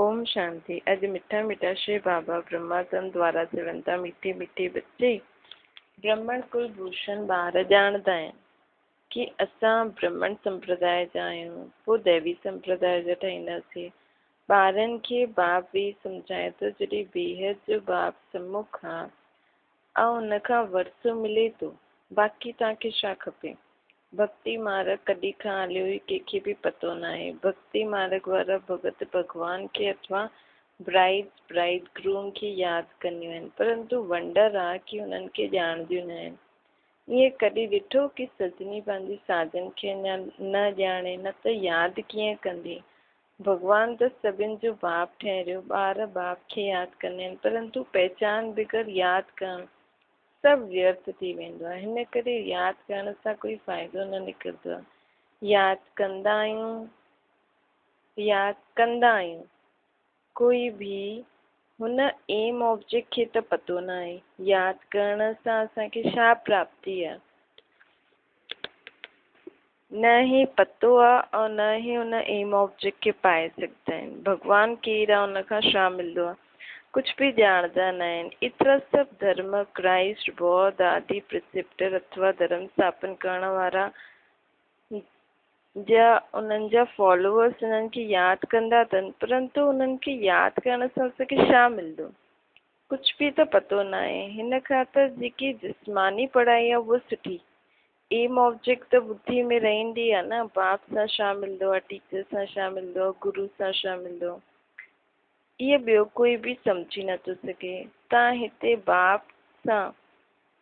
ओम शांति। अज मिठा मिठा श्री बाबा ब्रह्माचंद द्वारा चवंदा मीठे मीठे बच्चे ब्रह्मण कुलभूषण ॿार ॼाणदा आहिनि कि असां ब्रह्मण संप्रदाय जा आहियूं, पोइ दैवी संप्रदाय जा ठहींदासीं। ॿारनि खे बाप बि सम्झाए थो जॾहिं बेहद जो बाप सम्मुख आहे ऐं उनखां वरसो मिले थो, बाक़ी तव्हांखे छा खपे। भक्ति मार्ग कॾहिं खां हलियो ई कंहिंखे बि पतो न आहे। भक्ति मार्ग वारा भगत भगवान खे अथवा ब्राइड ग्रूम खे यादि कंदियूं आहिनि, परंतु वंडर आहे कि उन्हनि खे ॼाणदियूं न आहिनि। ईअं कॾहिं ॾिठो कि सजनी पंहिंजी साजन खे अञा न ॼाणे, न त यादि कीअं कंदी। भगवान त सभिनि जो बाप ठहिरियो, ॿार बाप खे यादि कंदा आहिनि, परंतु पहचान बग़ैर यादि करणु सभु व्यर्थ थी वेंदो आहे। हिन करे यादि करण सां कोई फ़ाइदो न निकिरंदो आहे। यादि कंदा आहियूं कोई बि हुन एम ऑब्जेक्ट खे त पतो न आहे। यादि करण सां असांखे छा प्राप्ति आहे, न ही पतो आहे और न ही हुन एम ऑब्जेक्ट खे पाए सघंदा आहिनि। भगवान केरु आहे, हुनखां छा मिलंदो आहे, कुछ भी ॼाणदा न आहिनि। एतिरा सभु धर्म क्राइस्ट बौद्ध आदि प्रिसिप्टर अथवा धर्म स्थापन करण वारा उन्हनि जा फॉलोअर्स उन्हनि खे यादि कंदा अथनि, परंतु उन्हनि खे यादि करण सां असांखे छा मिलंदो, कुछ बि त पतो न आहे। हिन खां त जेकी जिस्मानी पढ़ाई आहे उहा सुठी। एम ऑब्जेक्ट त बुद्धि में रहंदी आहे न, बाप सां छा मिलंदो आहे, टीचर सां छा मिलंदो आहे, गुरू सां छा मिलंदो। इहे ॿियो कोई बि सम्झी नथो सघे। तव्हां हिते बाप सां,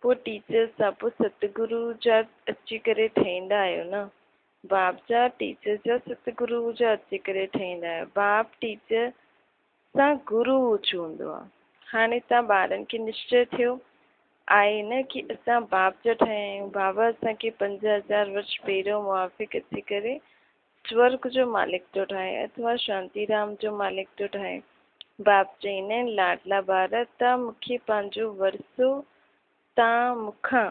पोइ टीचर सां, पोइ सतगुरू जा अची करे ठहींदा आहियो न। बाप जा, टीचर जा, सतगुरू जा अची करे ठहींदा आहियो। बाप टीचर सां गुरू हूंदो आहे। हाणे तव्हां ॿारनि खे निश्चय थियो आहे न कि असां बाप जा ठहिया आहियूं। बाबा असांखे 5000 वर्ष पहिरियों मुआफ़िक अची करे स्वर्ग जो मालिक थो ठाहे अथवा शांतिराम जो मालिक थो ठाहे। बाप चईंदा आहिनि, लाडला ॿार, तव्हां मूंखे पंहिंजो वरसो, तव्हां मूंखां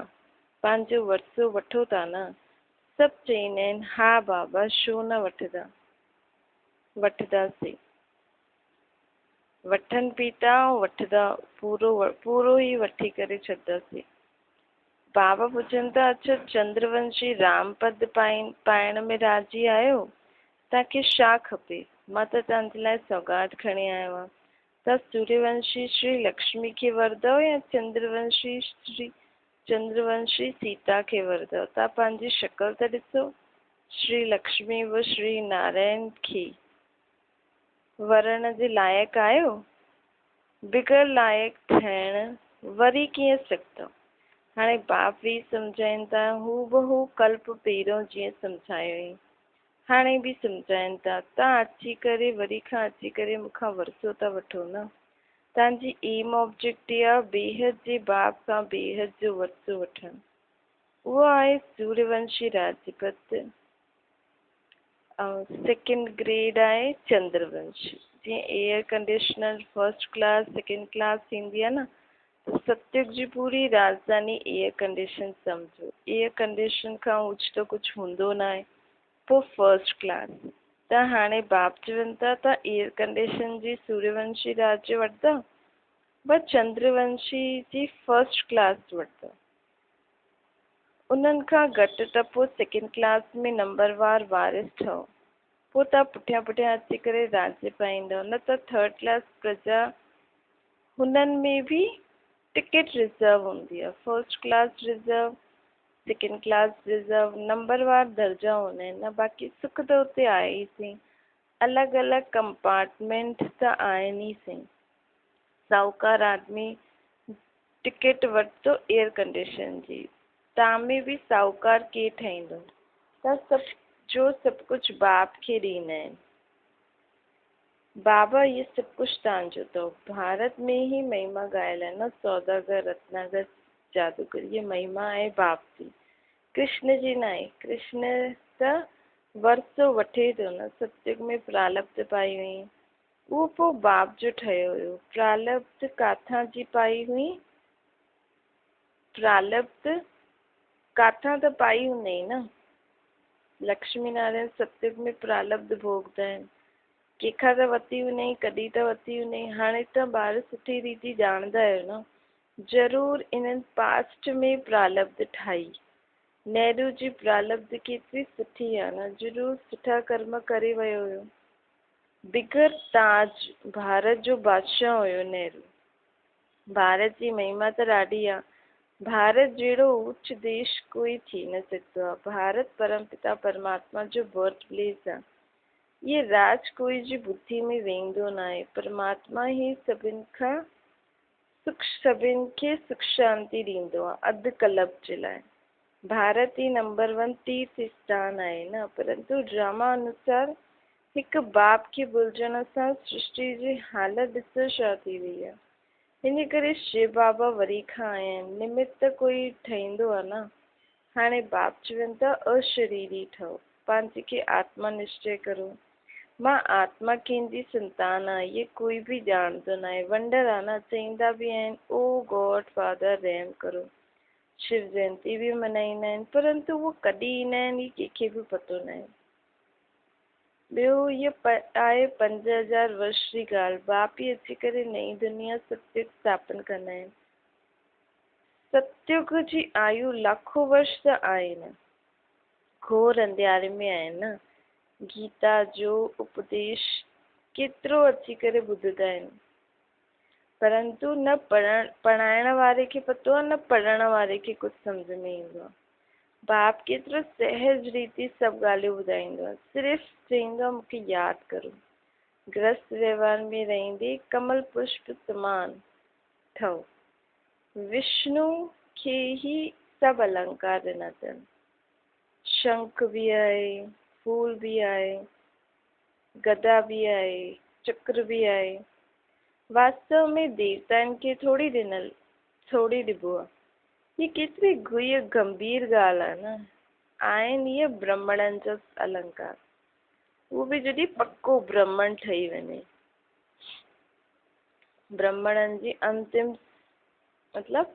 पंहिंजो वरसो वठो था न। सभु चईंदा आहिनि, हा बाबा छो न वठंदासीं। वठनि बि था ऐं वठंदा, पूरो ई वठी करे छॾंदासीं। बाबा पुछनि था, अच्छा चंद्रवंशी राम पद पाइण में राज़ी आहियो, तव्हांखे छा खपे। मां त तव्हांजे लाइ सौगात खणी आयो आहियां। तव्हां सूर्यवंशी श्री लक्ष्मी खे वरदव या चंद्रवंशी सीता खे वरदव। तव्हां पंहिंजी शक्ल त ॾिसो। श्री लक्ष्मी व श्री नारायण खे वरण जे लाइक़ु आहियो। बिगर लाइक़ु थियण वरी कीअं सघंदव। हाणे बाप बि सम्झाइनि था, हू बहू कल्प पहिरियों जीअं सम्झायो हुई हाणे बि सम्झाइनि था। तव्हां अची करे वरी खां अची करे मूंखां वरसो था वठो न। तव्हांजी एम ऑब्जेक्ट आहे बेहद जे बाप खां बेहद जो वरसो वठणु। उहो आहे सूर्यवंशी राजपत ऐं सेकेंड ग्रेड आहे चंद्रवंशी। जीअं air conditioner first class second class थींदी आहे न, त सतयुग जी पूरी राजधानी एयर कंडीशन सम्झो। एयर कंडीशन खां ऊच त कुझु हूंदो न आहे। पोइ फर्स्ट क्लास त हाणे बाप चवनि था, तव्हां एयर कंडीशन जी सूर्यवंशी राज्य वठंदा, बस चंद्रवंशी जी फर्स्ट क्लास वठंदा। उन्हनि खां घटि त पोइ सेकेंड क्लास में नंबरवार वारिस ठहो, पोइ तव्हां पुठियां अची करे राज्य पाईंदव। न त थर्ड क्लास प्रजा, हुननि में बि टिकट रिजर्व हूंदी आहे। First class reserve, second class reserve, नंबरवार दर्जा हूंदा आहिनि न। बाक़ी सुख त उते आहे ई सही। अलॻि अलॻि कंपार्टमेंट त आहिनि ई सही। साहूकार आदमी टिकट वरितो एयर कंडीशन जी, तव्हां में बि साहूकार केरु ठाहींदो, त सभु कुझु बाप खे ॾींदा आहिनि। बाबा इहे सभु कुझु तव्हांजो अथव। भारत में ई महिमा ॻायल आहे न, सौदागर, रत्नागर, जादूगर, इहे महिमा आहे बाप जी। कृष्ण जी न आहे। कृष्ण त वरसो वठे थो न। सतयुग में प्रालब्ध पाई हुई, उहो पोइ बाप जो ठहियो हुयो। प्रालब्ध काथां जी पाई हुई, प्रालब्ध काथां त पाई हूंदई न। लक्ष्मी नारायण सतयुग में प्रालब्ध भोगदा आहिनि। कंहिंखां त वरिती हुनई, कॾहिं त वरिती हुनई, हाणे त ॿार सुठी रीति ॼाणंदा आहियो न। ज़रूरु इन्हनि पास्ट में प्रारब्ध ठाही। नेहरू जी प्रारब्ध केतिरी सुठी आहे न, ज़रूरु सुठा कर्म करे वियो हुयो। बिगर ताज भारत जो बादशाह हुयो नेहरू। भारत जी महिमा त ॾाढी आहे। भारत जहिड़ो उच्च देश कोई थी न सघंदो आहे। भारत परमपिता परमात्मा जो बर्थ प्लेस आहे। ये राज कोई जी बुद्धि में वेंदो न आहे। परमात्मा ही सभिनि खे सुख शांति ॾींदो आहे अधु कल्प जे लाइ। भारत ही नंबर 1 तीर्थ स्थान आहे न, परंतु ड्रामा अनुसार हिकु बाप खे भुलिजण सां सृष्टि जी हालत ॾिसो छा थी वई आहे। हिन करे शिव बाबा वरी खां आया आहिनि। निमित्त कोई ठहींदो आहे न। हाणे बाप चवनि था अशरीरी ठहो, पंहिंजे खे आत्मा निश्चय करो। मां आत्मा कंहिंजी संतान आहे, ये कोई बि ॼाणंदो न आहे। वंडर आहे न, चईंदा बि आहिनि ओ गॉड फादर रहम करो। शिव जयंती बि मल्हाईंदा आहिनि, परंतु उहो कॾहिं ईंदा आहिनि ही कंहिंखे बि पतो न आहे। ॿियो इहे आहे 5000 वर्ष जी ॻाल्हि। बाप ई अची करे नई दुनिया सत्युग स्थापन कंदा आहिनि। सत्युग जी आयु लाखों वर्ष त आहे न, घोर अंधियारे में आहे न। गीता जो उपदेश केतिरो अची करे ॿुधंदा आहिनि, परंतु न पढ़ाइण वारे खे पतो आहे, न पढ़ण वारे खे कुझु सम्झ में ईंदो आहे। बाप केतिरो सहज रीति सभु ॻाल्हियूं ॿुधाईंदो आहे। सिर्फ़ु चईंदो आहे मूंखे यादि करो। गृहस्थ व्यवहार में रहंदे कमल पुष्प समान ठहो। विष्णु खे ही सभु अलंकार ॾिना अथनि। शंख बि आहे, फूल बि आहे, गदा बि आहे, चक्र बि आहे। वास्तव में देवताउनि खे थोड़ी ॾिबो आहे। ये केतिरी गुह्य गंभीर ॻाल्हि आहे न। आहिनि इहे ब्राह्मणनि जा अलंकार, उहो बि जॾहिं पक्को ब्राह्मण ठही वञे। ब्राह्मणनि जी अंतिम मतलब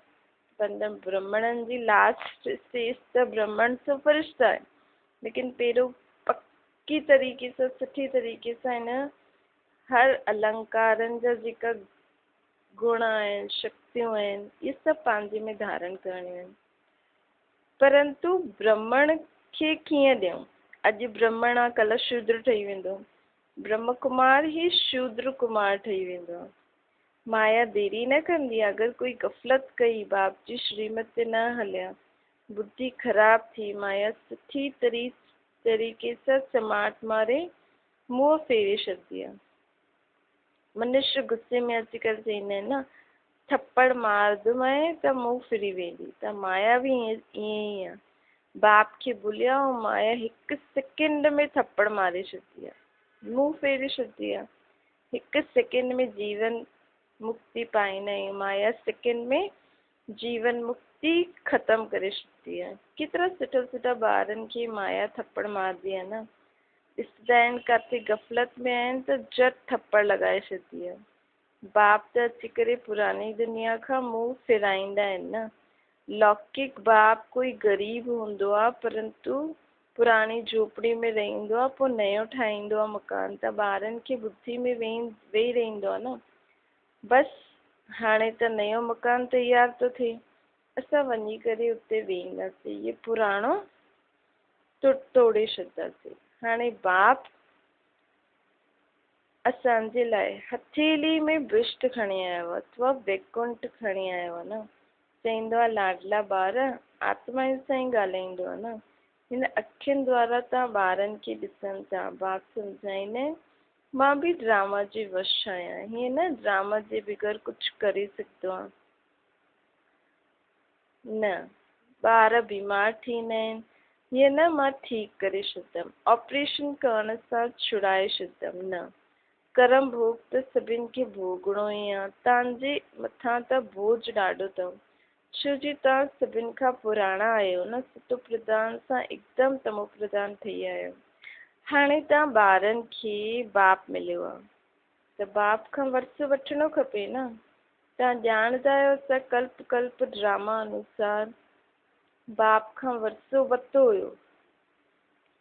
ब्राह्मणनि जी लास्ट स्टेज त ब्राह्मण से फरिश्ता आहे, लेकिन पहिरियों पक्की तरीक़े सां सुठी तरीक़े सां हिन हर अलंकारनि जा जेका गुण आहिनि, शक्तियूं आहिनि, इहे सभु पंहिंजे में धारण करणियूं आहिनि। परंतु ब्राह्मण खे कीअं ॾियूं? अॼु ब्राह्मण आहे, कल्ह शूद्र ठही वेंदो। ब्रह्म कुमार ही शूद्र कुमार ठही वेंदो आहे। माया देरी न कंदी आहे। अगरि कोई गफ़लत कई, बाप जी श्रीमत ते न हलिया, बुद्धि ख़राब थी, माया सुठी तरीक़े सां चमाट मारे मुंहुं फेरे छॾंदी आहे। मनुष्य गुस्से में अची करे चईंदा आहिनि न, थप्पड़ मारदुमि त मुंहुं फिरी वेंदी। त माया बि ईअं ई आहे। बाप खे भुलिया ऐं माया हिकु सेकेंड में थप्पड़ मारे छॾंदी आहे, मुंहुं फेरे छॾंदी आहे। हिकु सेकेंड में जीवन मुक्ति पाईंदा आहियूं। माया सेकेंड में जीवन मुक्ति ख़तम करे छॾंदी आहे। केतिरा सुठा ॿारनि खे माया थप्पड़ मारदी आहे न। ॾिसंदा आहिनि किथे गफ़लत में आहिनि त झट थप्पड़ लॻाए छॾंदी आहे। बाप त अची करे पुरानी दुनिया खां मुंहुं फिराईंदा आहिनि न। लौकिक बाप कोई ग़रीब हूंदो आहे, परंतु पुरानी झोपड़ी में रहंदो आहे, पोइ नयो ठाहींदो आहे मकान, त ॿारनि खे बुद्धि में वेही रहंदो आहे न। बसि हाणे त नयो मकान तयारु थो थिए, असां वञी करे उते वेहींदासीं, इहे पुराणो तोड़े छॾंदासीं। हाणे बाप असांजे लाइ हथेली में विष्ट खणी आयो आहे, अथवा वैकुंठ खणी आयो आहे न। चईंदो आहे लाडला ॿार, आत्मा सां ई ॻाल्हाईंदो आहे न। हिन अखियुनि द्वारा तव्हां ॿारनि खे ॾिसनि था। बाप सम्झाईंदा आहिनि मां बि ड्रामा जे वश आहियां। हीअं न ड्रामा जे बग़ैर कुझु करे सघंदो आहे न। ॿार बीमार थींदा आहिनि, हीअं न मां ठीकु करे छॾंदमि, ऑपरेशन करण सां छुड़ाए छॾंदमि, न। कर्म भोग त सभिनि खे भोगणो ई आहे। तव्हांजे मथां त बोझ ॾाढो अथव, छो जो तव्हां सभिनि खां पुराणा आहियो न। सतो प्रधान सां हिकदमि तमो प्रधान ठही आहियो। हाणे तव्हां ॿारनि खे बाप मिलियो आहे, त बाप खां वरसो वठिणो खपे न। तव्हां ॼाणंदा आहियो त कल्प ड्रामा अनुसार बाप खां वरसो वरितो हुयो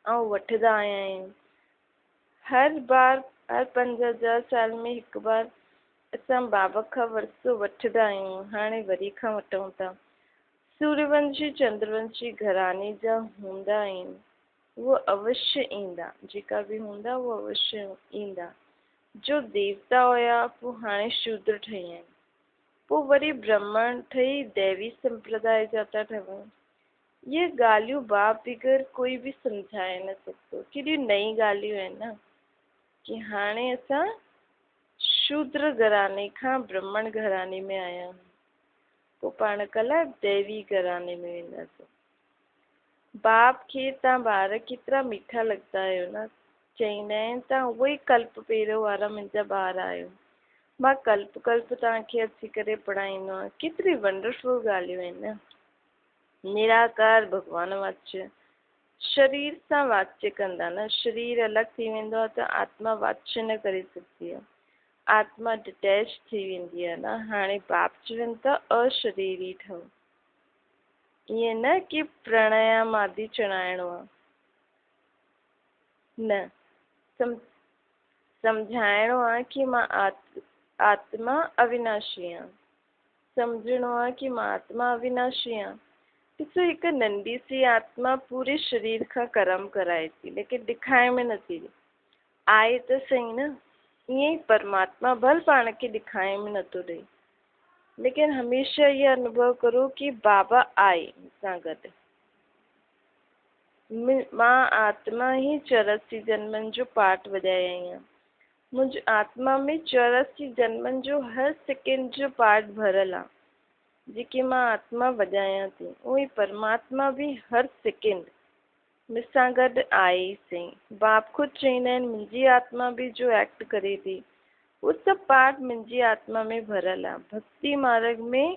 ऐं वठंदा आया आहिनि। हर बार हर 5000 साल में हिकु बार असां बाबा खां वरसो वठंदा आहियूं, हाणे वरी खां वठूं था। सूर्यवंशी चंद्रवंशी घराने जा हूंदा आहिनि, वो अवश्य ईंदा, जेका बि हूंदा वो अवश्य ईंदा। जो देवता हुया पोइ हाणे शूद्र ठही आहिनि, पोइ वरी ब्राह्मण ठही दैवी संप्रदाय जा था ठहनि। ये ॻाल्हियूं बाप बग़ैर कोई बि सम्झाए न सघंदो। केॾियूं नई ॻाल्हियूं आहिनि न, कि हाणे असां शूद्र घराने खां ब्राह्मण घराने में आया आहियूं, पोइ पाण कल्ह दैवी घराने में वेंदासीं। बाप खे तव्हां ॿार केतिरा मीठा लॻंदा आहियो न, चईंदा आहिनि तव्हां उहो ई कल्प पहिरियों वारा मुंहिंजा ॿार आहियो, मां कल्प कल्प तव्हांखे अची करे पढ़ाईंदो आहियां। केतिरी वंडरफुल ॻाल्हियूं आहिनि न। निराकार भगवान वाच्य, शरीर सां वाच्य कंदा न, शरीर अलॻि थी वेंदो आहे त आत्मा वाच्य न करे सघंदी आहे, आत्मा डिटैच थी वेंदी आहे न। हाणे बाप चवनि था अशरीरी ठहो, ईअं न कि प्राणायाम आदि चढ़ाइणो आहे, न, सम्झाइणो आहे कि मां आत्मा अविनाशी आहियां, सम्झणो आहे कि मां आत्मा अविनाशी आहियां। ॾिसो, हिकु नंढी सी आत्मा पूरे शरीर खां कर्म कराए थी, लेकिन ॾेखारे में नथी आहे त सही न। ईअं ई परमात्मा भल पाण खे ॾेखारे में नथो ॾे, लेकिन हमेशह इहो अनुभव करो कि बाबा आहे सां गॾु। मां आत्मा ई 84 जन्मनि जो पाठ वॼाए आई आहियां। मुंहिंजी आत्मा में 84 जन्मनि जो हर सेकेंड जो पाठ भरियल आहे, जेकी मां आत्मा वॼायां थी। उहो ई परमात्मा बि हर सेकेंड मूंसां गॾु आहे ई सही। बाप ख़ुदि चईंदा आहिनि मुंहिंजी आत्मा बि जो एक्ट करे थी, उहो सभु पाठ मुंहिंजी आत्मा में भरियल आहे। भक्ति मार्ग में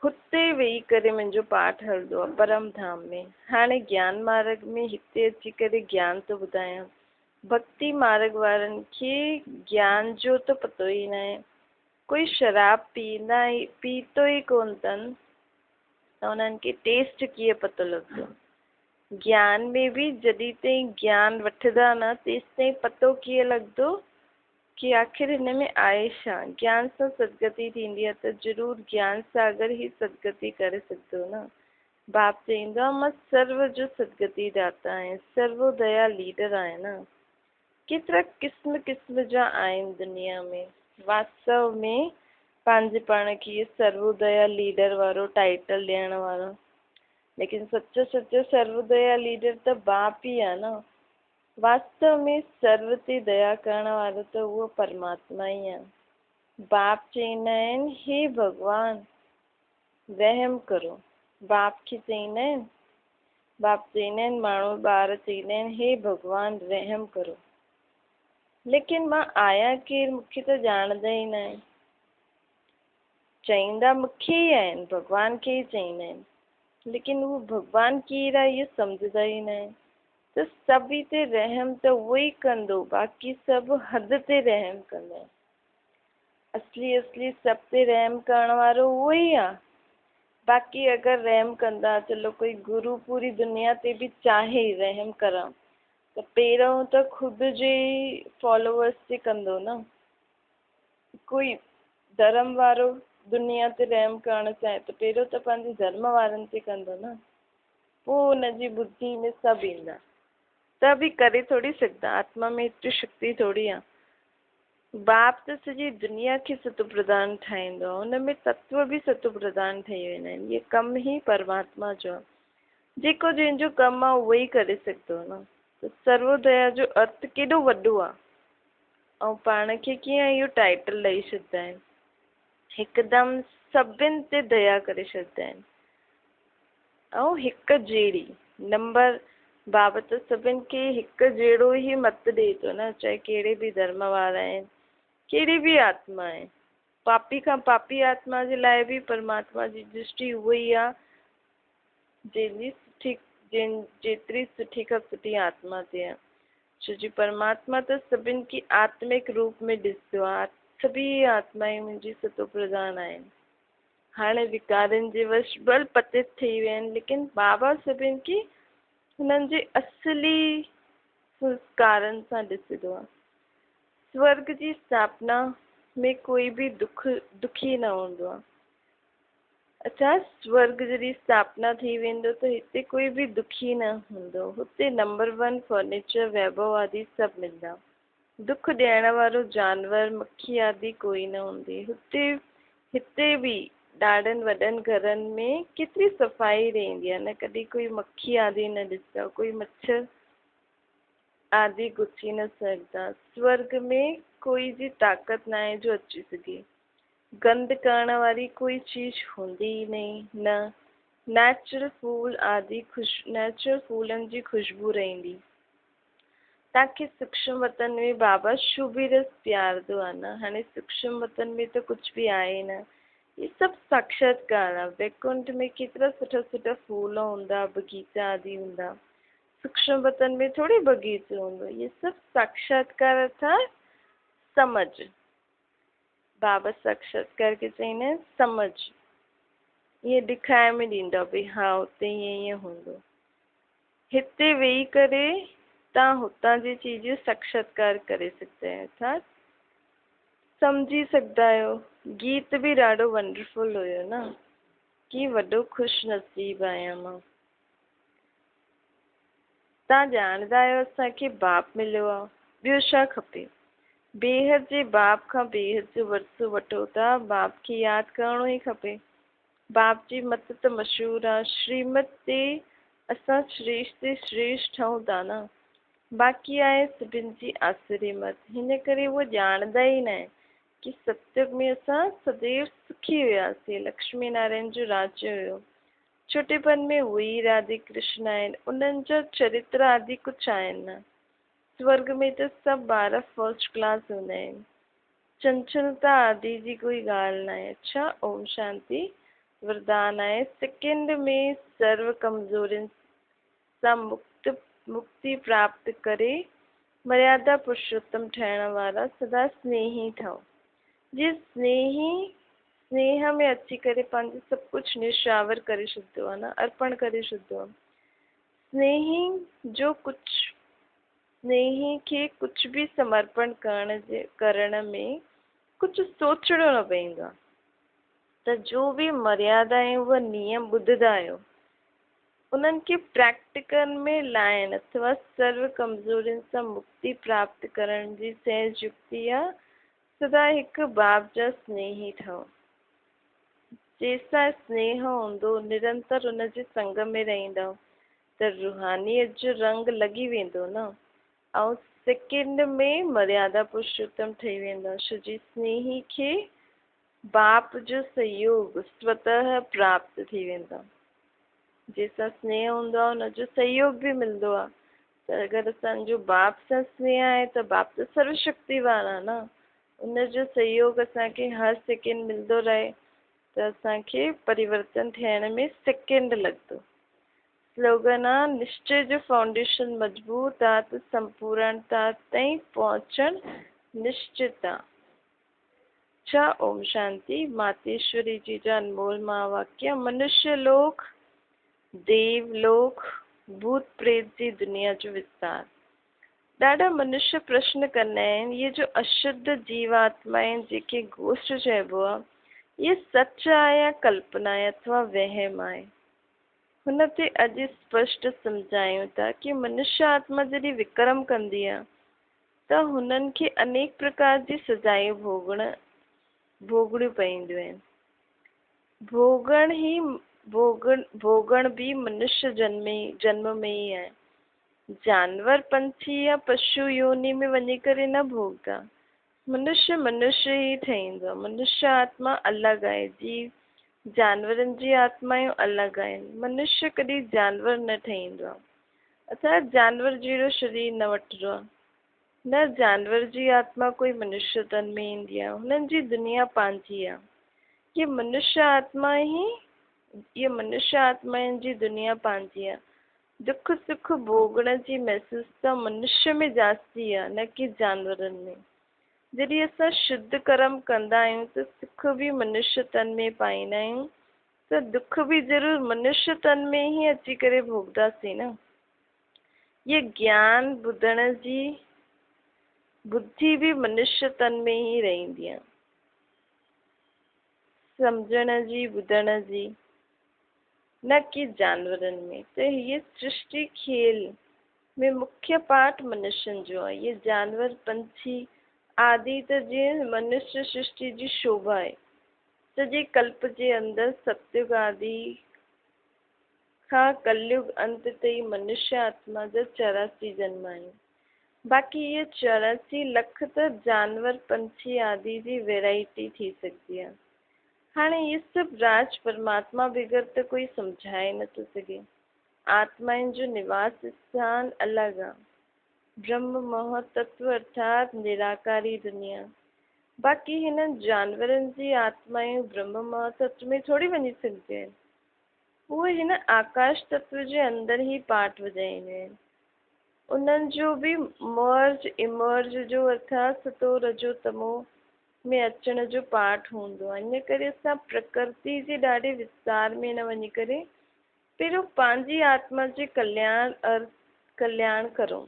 हुते वेही करे मुंहिंजो पाठ हलंदो आहे, परम धाम में। हाणे ज्ञान मार्ग में हिते अची करे ज्ञान थो ॿुधायां। भक्ति मार्ग वारनि खे ज्ञान जो त पतो ई न आहे। कोई शराब पीतो ई कोन अथनि त उन्हनि खे टेस्ट कीअं पतो लॻंदो। ज्ञान में बि जॾहिं ताईं ज्ञान वठंदा न, तेसि ताईं पतो कीअं लॻंदो कि आख़िर हिन में आहे छा। ज्ञान सां सदगति थींदी आहे त ज़रूरु ज्ञान सागर ई सदगति करे सघंदो न। बाप चईंदो आहे मां सर्व जो सदगति दाता आहियां, सर्वोदया लीडर आहियां न। केतिरा क़िस्म क़िस्म जा आहिनि दुनिया में। वास्तव में पंहिंजे पाण खे सर्वोदया लीडर वारो टाइटल ॾियण वारो, लेकिन सचो सर्वोदया लीडर त बाप ई आहे न। वास्तव में सर्व ते दया करण वारो त उहो परमात्मा ई आहे। बाप चईंदा आहिनि हे भॻवान रहम करो। बाप खे चईंदा आहिनि, बाप चईंदा आहिनि, माण्हू ॿार चईंदा आहिनि हे भॻवान रहम करो, लेकिन मां आहियां केरु मूंखे त ॼाणंदा ई न आहिनि। चईंदा मूंखे ई आहिनि, भॻवान खे ई चईंदा आहिनि, लेकिन उहो भॻवान केरु आहे इहो सम्झंदा ई न आहिनि। त सभी ते रहम त उहो ई कंदो, बाक़ी सभु हद ते रहम कंदा आहिनि। असली सभ ते रहम करण वारो उहो ई आहे। बाक़ी अगरि रहम कंदा, चलो कोई गुरु पूरी दुनिया ते बि चाहे रहम करण, त पहिरों त ख़ुदि जे फॉलोअर्स ते कंदो न। कोई धर्म वारो दुनिया ते रहम करणु चाहे त पहिरियों त पंहिंजे धर्म वारनि ते कंदो न, पोइ हुनजी बुद्धि में सभु ईंदा। त बि करे थोड़ी सघंदा, आत्मा में एतिरी शक्ति थोड़ी आहे। बाप त सॼी दुनिया खे सतो प्रधान ठाहींदो आहे, हुन में तत्व बि सतो प्रधान ठही वेंदा आहिनि। इहे कम ई परमात्मा जो आहे। जेको जंहिंजो कमु आहे उहो ई करे सघंदो न। त सर्वोदया जो अर्थ केॾो वॾो आहे, ऐं पाण खे कीअं इहो टाइटल ॾेई छॾंदा आहिनि। हिकदमि सभिनि ते दया करे छॾंदा आहिनि, ऐं हिकु जहिड़ी नंबर। बाबा त सभिनि खे हिकु जहिड़ो ई मत ॾिए थो न, चाहे कहिड़े बि धर्म वारा आहिनि, कहिड़ी बि आत्मा आहे। पापी खां पापी आत्मा जे लाइ बि परमात्मा जी दृष्टि उहा ई आहे, जेतिरी सुठी खां सुठी आत्मा ते आहे। छो जी परमात्मा त सभिनि खे आत्मिक रूप में ॾिसंदो आहे। सभी आत्माएं मुंहिंजी सतो प्रधान आहिनि। हाणे विकारनि जे वश बल पतित थी विया आहिनि, लेकिन बाबा सभिनि खे हुननि जे असली कारण सां ॾिसंदो आहे। स्वर्ग जी स्थापना में कोई भी दुखी न हूंदो आहे। अच्छा, स्वर्ग जॾहिं स्थापना थी वेंदो त हिते कोई भी दुखी न हूंदो। हुते नंबर 1 फर्नीचर, वैभव आदि सभु मिलंदा। दुख ॾियण वारो जानवर, मक्खी आदि कोई न हूंदी। हिते भी ॾाढनि वॾनि घरनि में केतिरी सफ़ाई रहंदी आहे न, कॾहिं कोई मक्खी आदि न ॾिसंदा, कोई मच्छर आदि गुथी न सघंदा। स्वर्ग में कोई जी ताक़त न आहे जो अची सघे। गंद करण वारी कोई चीज हूंदी ही न। नेचुरल फूलनि जी खुशबू रहंदी। तव्हांखे सूक्ष्म वतन में बाबा शुभी रस प्यारदो आहे न। हाणे सूक्ष्म वतन में त कुछ भी आहे न, ये सभु साक्षात्कार आहे। वैकुंठ में केतिरा सुठा सुठा फूल हूंदा, बगीचा आदि हूंदा। सूक्ष्म वतन में थोड़ी बगीचो हूंदो। ये सभु साक्षात्कार अर्थात समझ। बाबा साक्षात्कार के चईंदा आहिनि समझ। ये ॾेखारे में ॾींदा भई हा हुते ईअं हूंदो। हिते वेही करे तव्हां हुतां जी चीज जो साक्षात्कार करे सघंदा आहियो, अर्थात समझी सघंदा आहियो। गीत भी ॾाढो वंडरफुल हुयो न, कि वॾो खुश नसीब आहियां मां। तव्हां ॼाणंदा आहियो असांखे बाप मिलियो आहे, ॿियो छा खपे। बेहद जे बाप खां बेहद जो वरसो वठो था, बाप खे यादि करणो ई खपे। बाप जी मत त मशहूर आहे, श्रीमत ते असां श्रेष्ठ ते श्रेष्ठ ठहूं था न। बाक़ी आहे सभिनि जी आसुरी मत। हिन करे उहो ॼाणंदा ई न आहे कि सत्युग में असां सदैव सुखी हुआसीं। लक्ष्मी नारायण जो राज्य हुयो। छोटेपन में हुई राधे कृष्ण आहिनि, उन्हनि जो चरित्र आदि कुझु आहिनि न। स्वर्ग में त सभु ॿार फर्स्ट क्लास हूंदा आहिनि। चंचलता आदि जी कोई ॻाल्हि न आहे। अच्छा, ओम शांति। वरदान आहे, सेकंड में सर्व कमजोरियुनि सां मुक्ति प्राप्त करे मर्यादा पुरुषोत्तम ठहण वारा सदा स्नेही ठहो। जी स्नेह में अची करे पंहिंजो सभु कुझु निशावर करे छॾंदो आहे न, अर्पण करे छॾंदो आहे। स्नेही खे कुझु भी समर्पण करण में कुझु सोचणो न पवंदो आहे। त जो भी मर्यादा आहे उहा नियम ॿुधंदा आहियो, उन्हनि खे प्रैक्टिकल में लाइन अथवा सर्व कमज़ोरियुनि सां मुक्ति प्राप्त करण जी सहज युक्ति आहे। सदा हिकु बाप जा स्नेही ठहो। जंहिंसां स्नेह हूंदो, निरंतर उनजे संग में रहंदव त रूहानियत जो रंग लॻी वेंदो न। ऐं सेकंड में मर्यादा पुरुषोत्तम ठही वेंदो। जी स्नेही खे बाप जो सहयोग स्वतः प्राप्त थी वेंदा। जंहिंसां स्नेह हूंदो आहे हुनजो सहयोग भी मिलंदो आहे। त अगरि असांजो बाप सां स्नेह आहे त बाप त सर्वशक्तिवान आहे न, उनजो सहयोग असांखे हर सेकेंड मिलंदो रहे त असांखे परिवर्तन थियण में सेकेंड लॻंदो। स्लोगन आहे, निश्चय जो फाउंडेशन मजबूत आहे त संपूर्णता ताईं पहुचण निश्चित आहे। अच्छा, ओम शांति। मातेश्वरी जी जा अनमोल महावाक्य। मनुष्य लोक, देवलोक, भूत प्रेत जी दुनिया जो विस्तार। ॾाढा मनुष्य प्रश्न कंदा आहिनि, ये जो अशुद्ध जीवात्मा आहिनि जेके घोस्ट चइबो आहे, ये सच आहे या कल्पना आहे अथवा वहम आहे। हुन ते अॼु स्पष्ट सम्झायूं था कि मनुष्य आत्मा जॾहिं विक्रम कंदी आहे त हुननि खे अनेक प्रकार जी सजायूं भोगणियूं पवंदियूं आहिनि। भोगण भी मनुष्य जन्म में ही आहे। जानवर, पंछी या पशु योनि में वञी करे न भोगदा। मनुष्य ही ठहींदो। मनुष्य आत्मा अलॻि आहे। जीव जानवरनि जी आत्मायूं अलॻि आहिनि। मनुष्य कॾहिं जानवर न ठहींदो आहे, अर्थात जानवर जहिड़ो शरीर न वठिबो आहे। न जानवर जी आत्मा कोई मनुष्य तन में ईंदी आहे। हुननि जी दुनिया पंहिंजी आहे। ये मनुष्य आत्माउनि जी दुनिया पंहिंजी आहे। दुख सुख भोगण जी महसूस त मनुष्य में जास्ती आहे, न कि जानवरनि में। जॾहिं असां शुद्ध कर्म कंदा आहियूं त सुख भी मनुष्य तन में पाईंदा आहियूं त दुख भी ज़रूर मनुष्य तन में ही अची करे भोगदासीं न। ये ज्ञान ॿुधण जी बुद्धि भी मनुष्य तन में ही रहंदी आहे, सम्झण जी ॿुधण जी, न कि जानवरनि में। त ये सृष्टि खेल में मुख्य पाठ मनुष्यनि जो आहे। ये जानवर पंछी आदि त जीअं मनुष्य सृष्टि जी शोभा आहे। सॼे कल्प जे अंदरि सतयुग आदि खां कलयुग अंत ताईं मनुष्य आत्मा जा 84 जन्म आहिनि। बाक़ी ये 84 लख त जानवर पंछी आदि जी वैरायटी थी सकती आहे। हाणे ये सभु राज परमात्मा बगैर त कोई सम्झाए नथो सघे। आत्माउनि जो निवास स्थान अलॻि आहे, ब्रह्म महातत्व अर्थात निराकारी दुनिया। बाक़ी हिननि जानवरनि जी आत्माऊं ब्रह्म महातत्व में थोड़ी वञी सघंदियूं आहिनि। उहे हिन आकाश तत्व जे अंदरि ई पाठ वॼाईंदियूं आहिनि। उन्हनि जो भी मर्ज इमर्ज जो अर्थात सतो रजो तमो में अचण जो पाठ हूंदो आहे। इन करे असां प्रकृति जे ॾाढे विस्तार में न वञी करे पहिरियों पंहिंजी आत्मा जे कल्याण करो,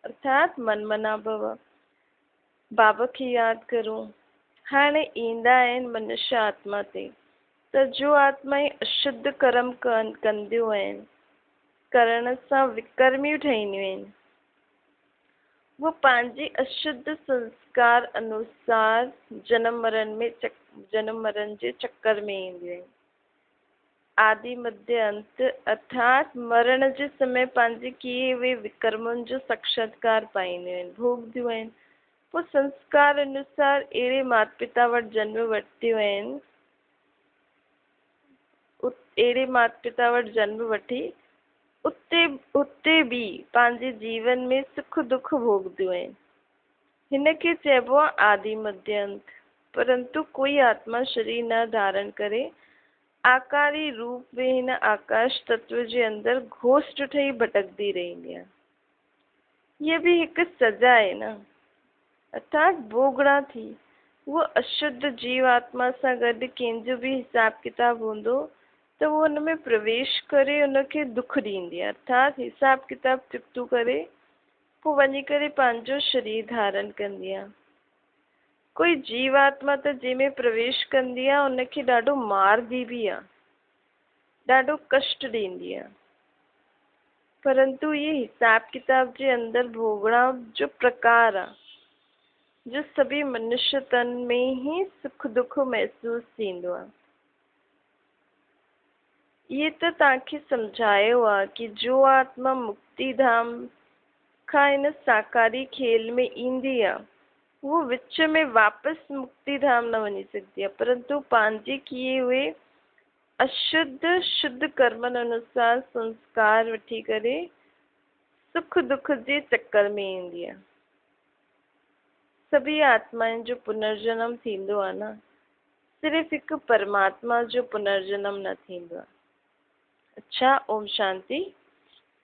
अर्थात मन मना भव बाबा खे यादि करो। हाणे ईंदा आहिनि मनुष्य आत्मा ते, त जो आत्माएं अशुद्ध कर्म कंदियूं आहिनि, करण सां विकर्मियूं ठहींदियूं आहिनि, वो पंहिंजे अशुद्ध संस्कार अनुसार जन्म मरण जे चक्कर में ईंदियूं आहिनि। आदि मध्य अंत अर्थात मरण जे समय पंहिंजे किए हुए विकर्मनि जो साक्षात्कार पाईंदियूं आहिनि, भोगदियूं आहिनि। पोइ संस्कार अनुसार अहिड़े माता पिता वटि जन्म वठंदियूं आहिनि, अहिड़े माता पिता वटि जन्म वठी उते भी पंहिंजे जीवन में सुख दुख भोगदियूं आहिनि। हिनखे चइबो आहे आदि मध्य अंत। परंतु कोई आत्मा शरीर न धारण करे आकारी रूप में हिन आकाश तत्व जे अंदरि घोष्ट ठही भटकदी रहंदी आहे। ये भी हिकु सजा आहे न, अर्थात भोगणा थी। वो अशुद्ध जीव आत्मा सां गॾु कंहिंजो भी हिसाब किताब हूंदो त वो हुन में प्रवेश करे उनखे दुख ॾींदी आहे, अर्थात हिसाब किताब चुक्तो करे पोइ वञी करे पंहिंजो शरीर धारण कंदी आहे। कोई जीवात्मा त जंहिंमें प्रवेश कंदी आहे उनखे ॾाढो मारदी भी आहे, ॾाढो कष्ट ॾींदी आहे। परंतु ये हिसाब किताब जे अंदरि भोगणा जो प्रकार आहे, जो सभी मनुष्य तन में ही सुख दुख महसूस थींदो आहे। ये त तव्हांखे सम्झायो आहे कि जो आत्मा मुक्ति धाम खां हिन साकारी खेल में ईंदी आहे वो विच में वापसि मुक्ति धाम न वञी सघंदी आहे, परंतु पंहिंजे किए हुए अशुद्ध शुद्ध कर्मनि अनुसार संस्कार वठी करे सुख दुख जे चक्कर में ईंदी आहे। सभी आत्माउनि जो पुनर्जन्म थींदो आहे न, सिर्फ़ हिकु परमात्मा जो पुनर्जन्म न थींदो आहे। अच्छा, ओम शांति।